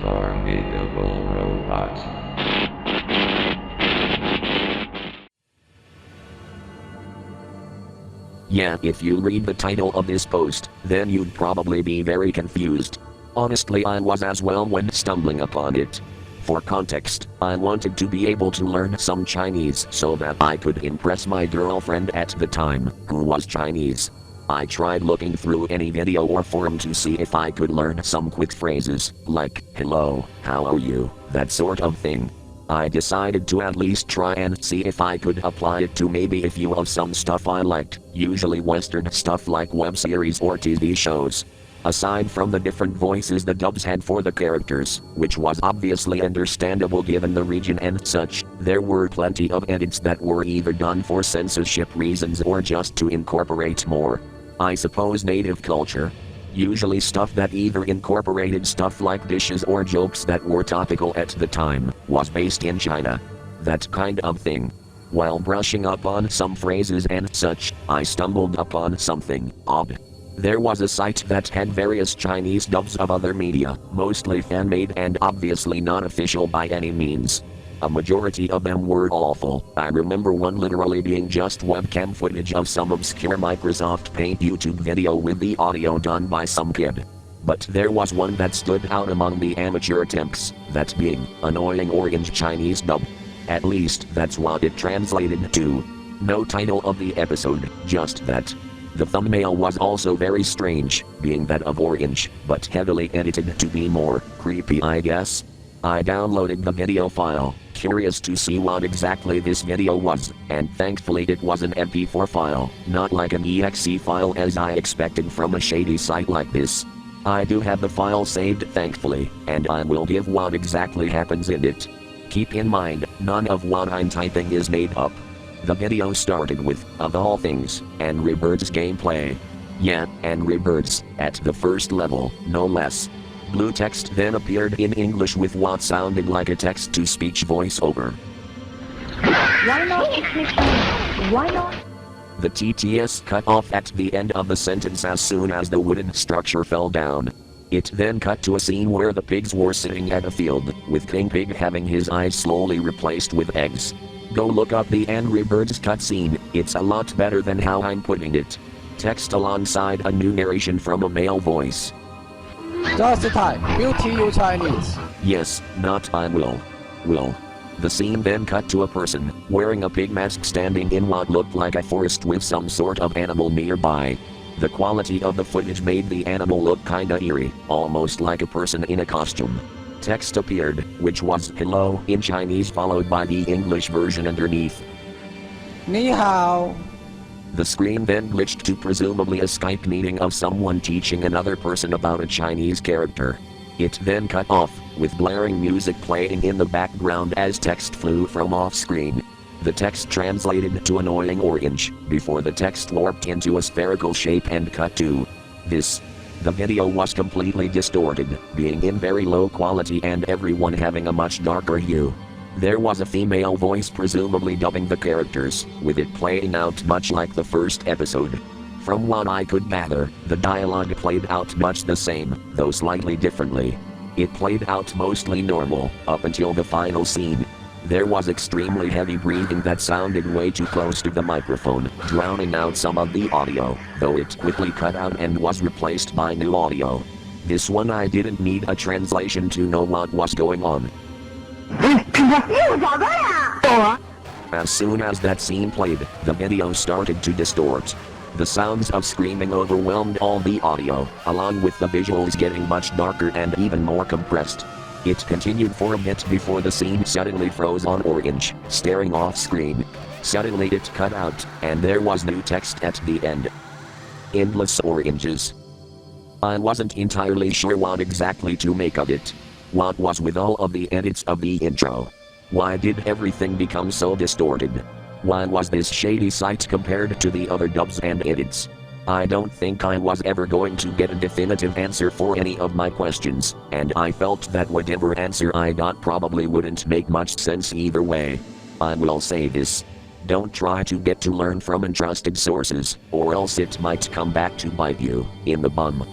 formidable robot. Yeah, if you read the title of this post, then you'd probably be very confused. Honestly, I was as well when stumbling upon it. For context, I wanted to be able to learn some Chinese so that I could impress my girlfriend at the time, who was Chinese. I tried looking through any video or forum to see if I could learn some quick phrases, like, hello, how are you, that sort of thing. I decided to at least try and see if I could apply it to maybe a few of some stuff I liked, usually Western stuff like web series or TV shows. Aside from the different voices the dubs had for the characters, which was obviously understandable given the region and such, there were plenty of edits that were either done for censorship reasons or just to incorporate more, I suppose, native culture. Usually stuff that either incorporated stuff like dishes or jokes that were topical at the time, was based in China. That kind of thing. While brushing up on some phrases and such, I stumbled upon something odd. There was a site that had various Chinese dubs of other media, mostly fan-made and obviously not official by any means. A majority of them were awful. I remember one literally being just webcam footage of some obscure Microsoft Paint YouTube video with the audio done by some kid. But there was one that stood out among the amateur attempts, that being annoying orange Chinese dub. At least that's what it translated to. No title of the episode, just that. The thumbnail was also very strange, being that of orange, but heavily edited to be more creepy, I guess. I downloaded the video file, curious to see what exactly this video was, and thankfully it was an MP4 file, not like an exe file as I expected from a shady site like this. I do have the file saved thankfully, and I will give what exactly happens in it. Keep in mind, none of what I'm typing is made up. The video started with, of all things, Angry Birds gameplay. Yeah, Angry Birds, at the first level, no less. Blue text then appeared in English with what sounded like a text-to-speech voiceover. Why not? Why not? The TTS cut off at the end of the sentence as soon as the wooden structure fell down. It then cut to a scene where the pigs were sitting at a field, with King Pig having his eyes slowly replaced with eggs. Go look up the Angry Birds cutscene, it's a lot better than how I'm putting it. Text alongside a new narration from a male voice. Just time, beauty you Chinese. Yes, not I will. The scene then cut to a person, wearing a pig mask standing in what looked like a forest with some sort of animal nearby. The quality of the footage made the animal look kinda eerie, almost like a person in a costume. Text appeared, which was hello in Chinese followed by the English version underneath. 你好. The screen then glitched to presumably a Skype meeting of someone teaching another person about a Chinese character. It then cut off, with blaring music playing in the background as text flew from off-screen. The text translated to annoying orange, before the text warped into a spherical shape and cut to this. The video was completely distorted, being in very low quality and everyone having a much darker hue. There was a female voice presumably dubbing the characters, with it playing out much like the first episode. From what I could gather, the dialogue played out much the same, though slightly differently. It played out mostly normal, up until the final scene. There was extremely heavy breathing that sounded way too close to the microphone, drowning out some of the audio, though it quickly cut out and was replaced by new audio. This one I didn't need a translation to know what was going on. As soon as that scene played, the video started to distort. The sounds of screaming overwhelmed all the audio, along with the visuals getting much darker and even more compressed. It continued for a bit before the scene suddenly froze on orange, staring off screen. Suddenly it cut out, and there was new text at the end. Endless oranges. I wasn't entirely sure what exactly to make of it. What was with all of the edits of the intro? Why did everything become so distorted? Why was this shady site compared to the other dubs and edits? I don't think I was ever going to get a definitive answer for any of my questions, and I felt that whatever answer I got probably wouldn't make much sense either way. I will say this. Don't try to learn from untrusted sources, or else it might come back to bite you in the bum.